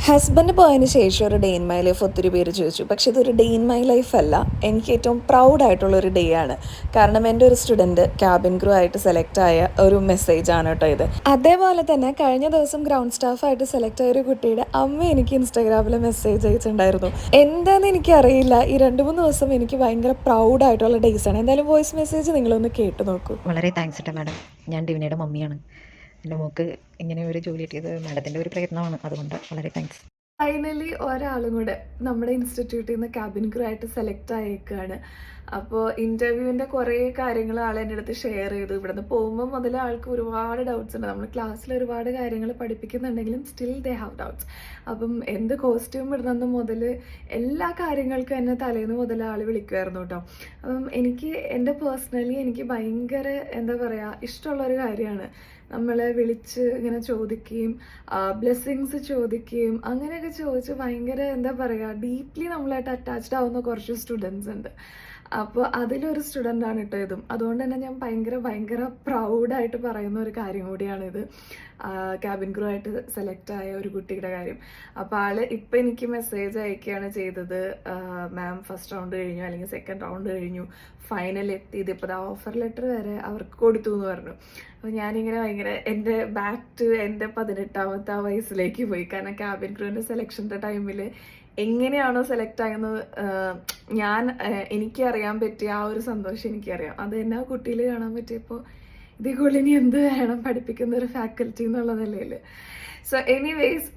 Husband പോയതിന് ശേഷം ഒരു ഡേ ഇൻ മൈ ലൈഫ് ഒത്തിരി പേര് ചോദിച്ചു. പക്ഷേ ഇതൊരു ഡേ ഇൻ മൈ ലൈഫ് അല്ല, എനിക്ക് ഏറ്റവും പ്രൗഡായിട്ടുള്ളൊരു ഡേ ആണ്. കാരണം എൻ്റെ ഒരു സ്റ്റുഡൻറ്റ് ക്യാബിൻ ക്രൂ ആയിട്ട് സെലക്ട് ആയ ഒരു മെസ്സേജാണ് കേട്ടോ ഇത്. അതേപോലെ തന്നെ കഴിഞ്ഞ ദിവസം ഗ്രൗണ്ട് സ്റ്റാഫായിട്ട് സെലക്ട് ആയ ഒരു കുട്ടിയുടെ അമ്മ എനിക്ക് ഇൻസ്റ്റാഗ്രാമിൽ മെസ്സേജ് അയച്ചിട്ടുണ്ടായിരുന്നു. എന്താണെന്ന് എനിക്കറിയില്ല, ഈ 2-3 ദിവസം എനിക്ക് ഭയങ്കര പ്രൗഡായിട്ടുള്ള ഡേയ്സാണ്. എന്തായാലും വോയിസ് മെസ്സേജ് നിങ്ങളൊന്ന് കേട്ട് നോക്കൂ. വളരെ താങ്ക്സ് കേട്ടോ മാഡം. ഞാൻ ഡിവിനയുടെ മമ്മിയാണ്. എൻ്റെ മോൾക്ക് ഇങ്ങനെ ഒരു ജോലി കിട്ടിയത് മാഡത്തിൻ്റെ ഒരു പ്രയത്നമാണ്. അതുകൊണ്ട് വളരെ താങ്ക്സ്. ഫൈനലി ഒരാളും കൂടെ നമ്മുടെ ഇൻസ്റ്റിറ്റ്യൂട്ടിൽ നിന്ന് ക്യാബിൻ ക്രൂ ആയിട്ട് സെലക്ട് ആയേക്കാണ്. അപ്പോൾ ഇൻ്റർവ്യൂവിൻ്റെ കുറേ കാര്യങ്ങൾ ആൾ എൻ്റെ അടുത്ത് ഷെയർ ചെയ്തു. ഇവിടുന്ന് പോകുമ്പോൾ മുതൽ ആൾക്ക് ഒരുപാട് ഡൗട്ട്സ് ഉണ്ട്. നമ്മൾ ക്ലാസ്സിൽ ഒരുപാട് കാര്യങ്ങൾ പഠിപ്പിക്കുന്നുണ്ടെങ്കിലും സ്റ്റിൽ ദേ ഹാവ് ഡൗട്ട്സ്. അപ്പം എന്ത് കോസ്റ്റ്യൂം ഇടുന്നത് മുതൽ എല്ലാ കാര്യങ്ങൾക്കും എന്നെ തലേന്ന് മുതൽ ആൾ വിളിക്കുമായിരുന്നു കേട്ടോ. അപ്പം എൻ്റെ പേഴ്സണലി എനിക്ക് ഭയങ്കര എന്താ പറയുക ഇഷ്ടമുള്ളൊരു കാര്യമാണ് നമ്മളെ വിളിച്ച് ഇങ്ങനെ ചോദിക്കുകയും ബ്ലെസ്സിങ്സ് ചോദിക്കുകയും അങ്ങനെയൊക്കെ ചോദിച്ച് ഭയങ്കര എന്താ പറയുക ഡീപ്ലി നമ്മളായിട്ട് അറ്റാച്ച്ഡ് ആവുന്ന കുറച്ച് സ്റ്റുഡൻസ് ഉണ്ട്. അപ്പോൾ അതിലൊരു സ്റ്റുഡൻ്റാണ് കേട്ടോ ഇതും. അതുകൊണ്ട് തന്നെ ഞാൻ ഭയങ്കര പ്രൗഡായിട്ട് പറയുന്ന ഒരു കാര്യം കൂടിയാണിത്, ക്യാബിൻ ക്രൂ ആയിട്ട് സെലക്ട് ആയ ഒരു കുട്ടിയുടെ കാര്യം. അപ്പോൾ ആൾ ഇപ്പം എനിക്ക് മെസ്സേജ് അയക്കുകയാണ് ചെയ്തത്, മാം ഫസ്റ്റ് റൗണ്ട് കഴിഞ്ഞു അല്ലെങ്കിൽ സെക്കൻഡ് റൗണ്ട് കഴിഞ്ഞു, ഫൈനൽ എത്തി, ഇതിപ്പോൾ ഓഫർ ലെറ്റർ വരെ അവർക്ക് കൊടുത്തു എന്ന് പറഞ്ഞു. അപ്പോൾ ഞാനിങ്ങനെ എൻ്റെ ബാക്ക് ടു എൻ്റെ 18ാമത്തെ വയസ്സിലേക്ക് പോയി. കാരണം ക്യാബിൻ ക്രൂവിൻ്റെ സെലക്ഷൻ്റെ ടൈമിൽ എങ്ങനെയാണോ സെലക്ട് ആയെന്ന് എനിക്കറിയാൻ പറ്റിയ ആ ഒരു സന്തോഷം എനിക്കറിയാം. അത് എന്നെ ആ കുട്ടിയിൽ കാണാൻ പറ്റിയപ്പോൾ ഇതേ കൂടുതൽ ഇനി എന്ത് വേണം പഠിപ്പിക്കുന്ന ഒരു ഫാക്കൽറ്റി എന്നുള്ള നിലയിൽ. സോ എനിവേയ്സ്,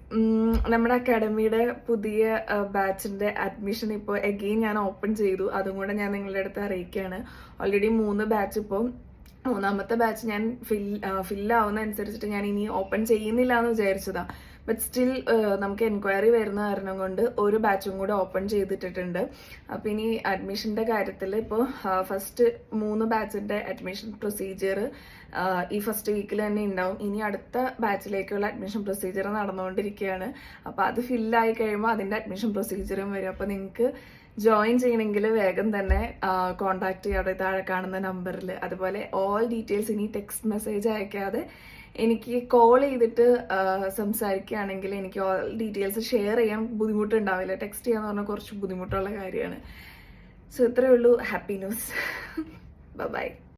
നമ്മുടെ അക്കാഡമിയുടെ പുതിയ ബാച്ചിൻ്റെ അഡ്മിഷൻ ഇപ്പോൾ എഗെയിൻ ഞാൻ ഓപ്പൺ ചെയ്തു. അതും കൂടെ ഞാൻ നിങ്ങളുടെ അടുത്ത് അറിയിക്കുകയാണ്. ഓൾറെഡി 3 ബാച്ച് ഇപ്പോൾ, 3ാമത്തെ ബാച്ച് ഞാൻ ഫില്ലാവുന്ന അനുസരിച്ചിട്ട് ഞാൻ ഇനി ഓപ്പൺ ചെയ്യുന്നില്ല എന്ന് വിചാരിച്ചതാണ്. ബട്ട് സ്റ്റിൽ നമുക്ക് എൻക്വയറി വരുന്ന കാരണം കൊണ്ട് ഒരു ബാച്ചും കൂടെ ഓപ്പൺ ചെയ്തിട്ടിട്ടുണ്ട്. അപ്പം ഇനി അഡ്മിഷൻ്റെ കാര്യത്തിൽ ഇപ്പോൾ ഫസ്റ്റ് 3 ബാച്ചിൻ്റെ അഡ്മിഷൻ പ്രൊസീജിയർ ഈ ഫസ്റ്റ് വീക്കിൽ തന്നെ ഉണ്ടാവും. ഇനി അടുത്ത ബാച്ചിലേക്കുള്ള അഡ്മിഷൻ പ്രൊസീജിയർ നടന്നുകൊണ്ടിരിക്കുകയാണ്. അപ്പോൾ അത് ഫില്ലായി കഴിയുമ്പോൾ അതിൻ്റെ അഡ്മിഷൻ പ്രൊസീജിയറും വരും. അപ്പോൾ നിങ്ങൾക്ക് ജോയിൻ ചെയ്യണമെങ്കിൽ വേഗം തന്നെ കോൺടാക്ട് ചെയ്യുക അവിടെ താഴെ കാണുന്ന നമ്പറിൽ. അതുപോലെ ഓൾ ഡീറ്റെയിൽസ് ഇനി ടെക്സ്റ്റ് മെസ്സേജ് അയക്കാതെ എനിക്ക് കോൾ ചെയ്തിട്ട് സംസാരിക്കുകയാണെങ്കിൽ എനിക്ക് ഓൾ ഡീറ്റെയിൽസ് ഷെയർ ചെയ്യാൻ ബുദ്ധിമുട്ടുണ്ടാവില്ല. ടെക്സ്റ്റ് ചെയ്യാന്ന് പറഞ്ഞാൽ കുറച്ച് ബുദ്ധിമുട്ടുള്ള കാര്യമാണ്. സോ ഇത്രയേ ഉള്ളൂ. Happy news. ബൈ.